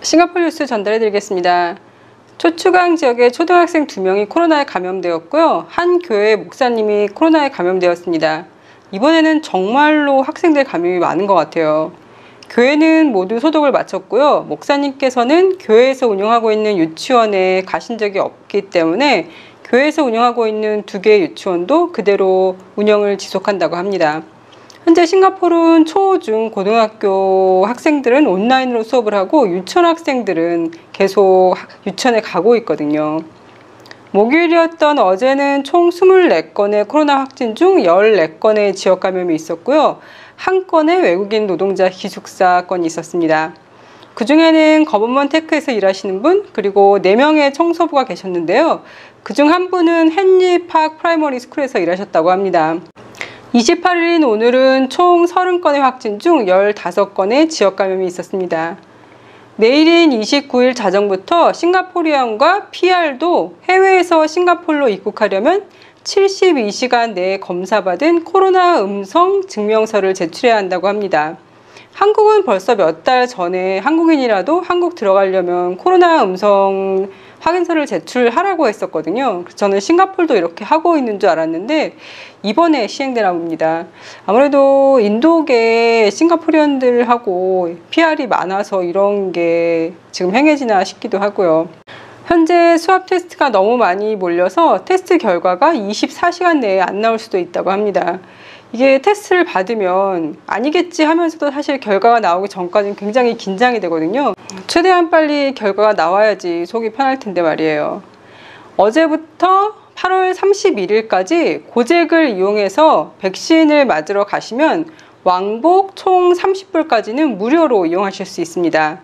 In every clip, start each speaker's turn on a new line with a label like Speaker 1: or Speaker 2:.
Speaker 1: 싱가포르 뉴스 전달해 드리겠습니다. 초추강 지역의 초등학생 2명이 코로나에 감염되었고요. 한 교회 목사님이 코로나에 감염되었습니다. 이번에는 정말로 학생들 감염이 많은 것 같아요. 교회는 모두 소독을 마쳤고요. 목사님께서는 교회에서 운영하고 있는 유치원에 가신 적이 없기 때문에 교회에서 운영하고 있는 2개의 유치원도 그대로 운영을 지속한다고 합니다. 현재 싱가포르는 초, 중, 고등학교 학생들은 온라인으로 수업을 하고 유치원 학생들은 계속 유치원에 가고 있거든요. 목요일이었던 어제는 총 24건의 코로나 확진 중 14건의 지역 감염이 있었고요. 한 건의 외국인 노동자 기숙사 건이 있었습니다. 그 중에는 거버먼 테크에서 일하시는 분, 그리고 4명의 청소부가 계셨는데요. 그중 한 분은 헨리 팍 프라이머리 스쿨에서 일하셨다고 합니다. 28일인 오늘은 총 30건의 확진 중 15건의 지역 감염이 있었습니다. 내일인 29일 자정부터 싱가포르안과 PR도 해외에서 싱가포르로 입국하려면 72시간 내에 검사받은 코로나 음성 증명서를 제출해야 한다고 합니다. 한국은 벌써 몇 달 전에 한국인이라도 한국 들어가려면 코로나 음성 확인서를 제출하라고 했었거든요. 그래서 저는 싱가포르도 이렇게 하고 있는 줄 알았는데 이번에 시행되나 봅니다. 아무래도 인도계 싱가포리언들하고 PR이 많아서 이런 게 지금 행해지나 싶기도 하고요. 현재 수압 테스트가 너무 많이 몰려서 테스트 결과가 24시간 내에 안 나올 수도 있다고 합니다. 이게 테스트를 받으면 아니겠지 하면서도 사실 결과가 나오기 전까지는 굉장히 긴장이 되거든요. 최대한 빨리 결과가 나와야지 속이 편할 텐데 말이에요. 어제부터 8월 31일까지 고잭을 이용해서 백신을 맞으러 가시면 왕복 총 30불까지는 무료로 이용하실 수 있습니다.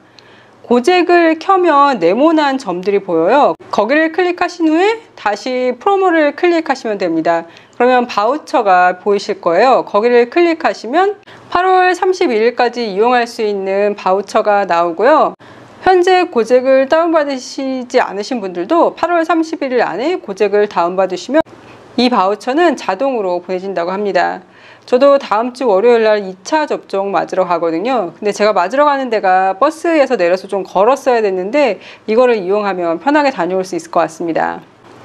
Speaker 1: 고잭을 켜면 네모난 점들이 보여요. 거기를 클릭하신 후에 다시 프로모를 클릭하시면 됩니다. 그러면 바우처가 보이실 거예요. 거기를 클릭하시면 8월 31일까지 이용할 수 있는 바우처가 나오고요. 현재 고잭을 다운받으시지 않으신 분들도 8월 31일 안에 고잭을 다운받으시면 이 바우처는 자동으로 보내진다고 합니다. 저도 다음 주 월요일 날 2차 접종 맞으러 가거든요. 근데 제가 맞으러 가는 데가 버스에서 내려서 좀 걸었어야 됐는데 이거를 이용하면 편하게 다녀올 수 있을 것 같습니다.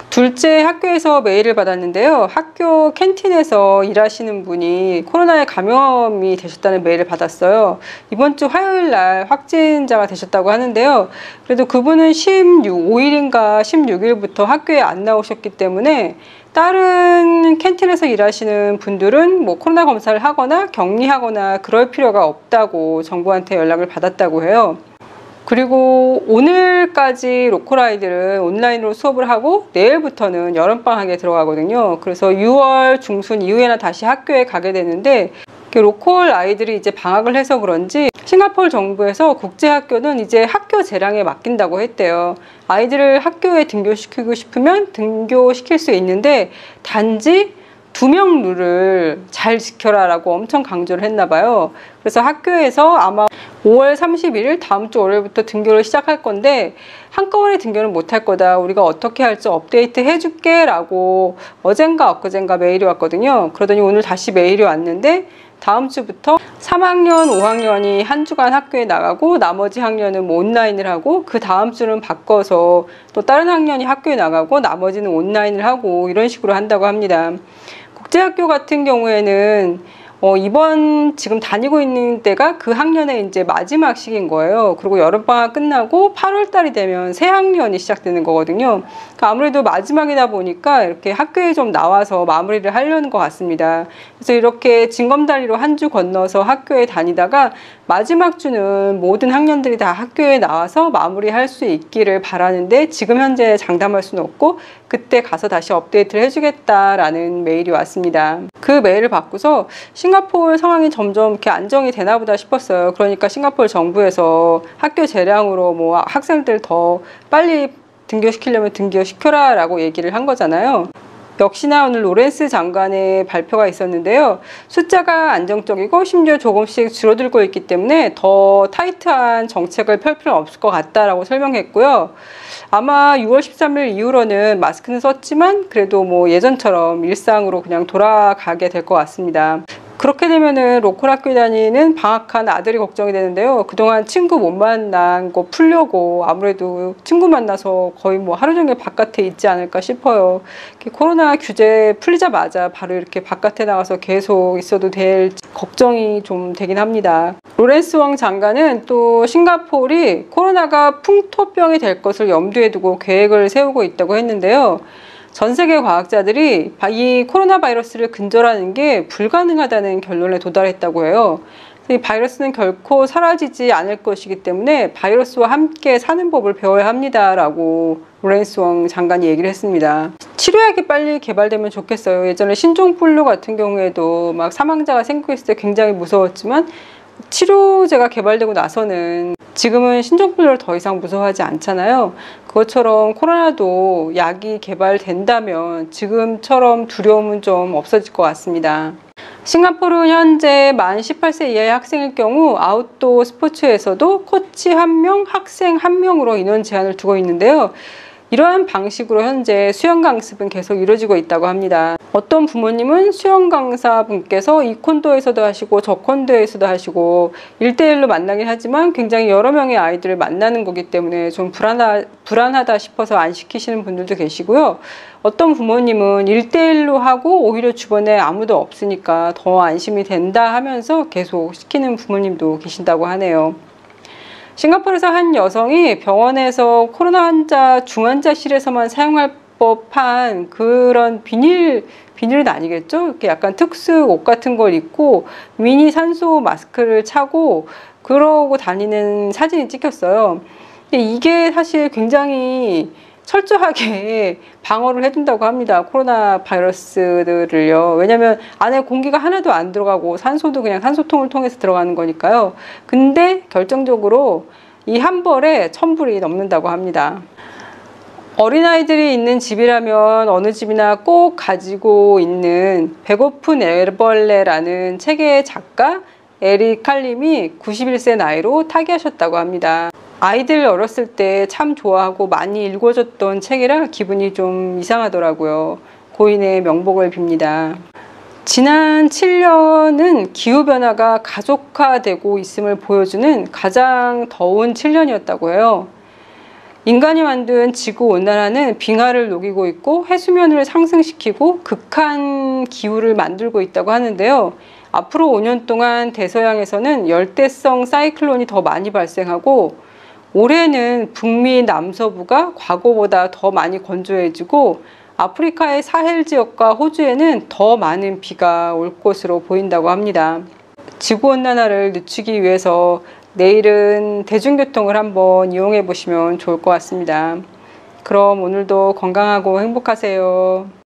Speaker 1: 둘째 학교에서 메일을 받았는데요. 학교 캔틴에서 일하시는 분이 코로나에 감염이 되셨다는 메일을 받았어요. 이번 주 화요일 날 확진자가 되셨다고 하는데요. 그래도 그분은 5일인가 16일부터 학교에 안 나오셨기 때문에 다른 캔틴에서 일하시는 분들은 뭐 코로나 검사를 하거나 격리하거나 그럴 필요가 없다고 정부한테 연락을 받았다고 해요. 그리고 오늘까지 로컬 아이들은 온라인으로 수업을 하고 내일부터는 여름방학에 들어가거든요. 그래서 6월 중순 이후에나 다시 학교에 가게 되는데 로컬 아이들이 이제 방학을 해서 그런지 싱가포르 정부에서 국제학교는 이제 학교 재량에 맡긴다고 했대요. 아이들을 학교에 등교시키고 싶으면 등교시킬 수 있는데 단지 2명 룰을 잘 지켜라 라고 엄청 강조를 했나 봐요. 그래서 학교에서 아마 5월 31일 다음 주 월요일부터 등교를 시작할 건데 한꺼번에 등교는 못할 거다. 우리가 어떻게 할지 업데이트 해줄게 라고 어젠가 엊그젠가 메일이 왔거든요. 그러더니 오늘 다시 메일이 왔는데 다음 주부터 3학년, 5학년이 한 주간 학교에 나가고 나머지 학년은 뭐 온라인을 하고 그 다음 주는 바꿔서 또 다른 학년이 학교에 나가고 나머지는 온라인을 하고 이런 식으로 한다고 합니다. 국제학교 같은 경우에는 이번 지금 다니고 있는 때가 그 학년의 이제 마지막 시기인 거예요. 그리고 여름방학 끝나고 8월 달이 되면 새 학년이 시작되는 거거든요. 그러니까 아무래도 마지막이다 보니까 이렇게 학교에 좀 나와서 마무리를 하려는 것 같습니다. 그래서 이렇게 징검다리로 한 주 건너서 학교에 다니다가 마지막 주는 모든 학년들이 다 학교에 나와서 마무리할 수 있기를 바라는데 지금 현재 장담할 수는 없고 그때 가서 다시 업데이트를 해주겠다라는 메일이 왔습니다. 그 메일을 받고서 싱가포르 상황이 점점 이렇게 안정이 되나 보다 싶었어요. 그러니까 싱가포르 정부에서 학교 재량으로 뭐 학생들 더 빨리 등교시키려면 등교시켜라 라고 얘기를 한 거잖아요. 역시나 오늘 로렌스 장관의 발표가 있었는데요. 숫자가 안정적이고 심지어 조금씩 줄어들고 있기 때문에 더 타이트한 정책을 펼 필요는 없을 것 같다라고 설명했고요. 아마 6월 13일 이후로는 마스크는 썼지만 그래도 뭐 예전처럼 일상으로 그냥 돌아가게 될 것 같습니다. 그렇게 되면은 로컬 학교 다니는 방학한 아들이 걱정이 되는데요. 그동안 친구 못 만난 거 풀려고 아무래도 친구 만나서 거의 뭐 하루 종일 바깥에 있지 않을까 싶어요. 코로나 규제 풀리자마자 바로 이렇게 바깥에 나가서 계속 있어도 될 걱정이 좀 되긴 합니다. 로렌스 왕 장관은 또 싱가포르이 코로나가 풍토병이 될 것을 염두에 두고 계획을 세우고 있다고 했는데요. 전 세계 과학자들이 이 코로나 바이러스를 근절하는 게 불가능하다는 결론에 도달했다고 해요. 이 바이러스는 결코 사라지지 않을 것이기 때문에 바이러스와 함께 사는 법을 배워야 합니다라고 로렌스 왕 장관이 얘기를 했습니다. 치료약이 빨리 개발되면 좋겠어요. 예전에 신종플루 같은 경우에도 막 사망자가 생기고 때 굉장히 무서웠지만 치료제가 개발되고 나서는 지금은 신종플루를 더 이상 무서워하지 않잖아요. 그것처럼 코로나도 약이 개발된다면 지금처럼 두려움은 좀 없어질 것 같습니다. 싱가포르는 현재 만 18세 이하의 학생일 경우 아웃도어 스포츠에서도 코치 1명, 학생 1명으로 인원 제한을 두고 있는데요. 이러한 방식으로 현재 수영 강습은 계속 이루어지고 있다고 합니다. 어떤 부모님은 수영 강사분께서 이 콘도에서도 하시고 저 콘도에서도 하시고 1대1로 만나긴 하지만 굉장히 여러 명의 아이들을 만나는 거기 때문에 좀 불안하다 싶어서 안 시키시는 분들도 계시고요. 어떤 부모님은 1대1로 하고 오히려 주변에 아무도 없으니까 더 안심이 된다 하면서 계속 시키는 부모님도 계신다고 하네요. 싱가포르에서 한 여성이 병원에서 코로나 환자 중환자실에서만 사용할 법한 그런 비닐은 아니겠죠? 이렇게 약간 특수 옷 같은 걸 입고 미니 산소 마스크를 차고 그러고 다니는 사진이 찍혔어요. 근데 이게 사실 굉장히 철저하게 방어를 해준다고 합니다. 코로나 바이러스들을요. 왜냐면 안에 공기가 하나도 안 들어가고 산소도 그냥 산소통을 통해서 들어가는 거니까요. 근데 결정적으로 이 한 벌에 1000불이 넘는다고 합니다. 어린아이들이 있는 집이라면 어느 집이나 꼭 가지고 있는 배고픈 애벌레라는 책의 작가 에릭 칼림이 91세 나이로 타계하셨다고 합니다. 아이들 어렸을 때 참 좋아하고 많이 읽어줬던 책이라 기분이 좀 이상하더라고요. 고인의 명복을 빕니다. 지난 7년은 기후변화가 가속화되고 있음을 보여주는 가장 더운 7년이었다고 해요. 인간이 만든 지구온난화는 빙하를 녹이고 있고 해수면을 상승시키고 극한 기후를 만들고 있다고 하는데요. 앞으로 5년 동안 대서양에서는 열대성 사이클론이 더 많이 발생하고 올해는 북미 남서부가 과거보다 더 많이 건조해지고 아프리카의 사헬 지역과 호주에는 더 많은 비가 올 것으로 보인다고 합니다. 지구온난화를 늦추기 위해서 내일은 대중교통을 한번 이용해 보시면 좋을 것 같습니다. 그럼 오늘도 건강하고 행복하세요.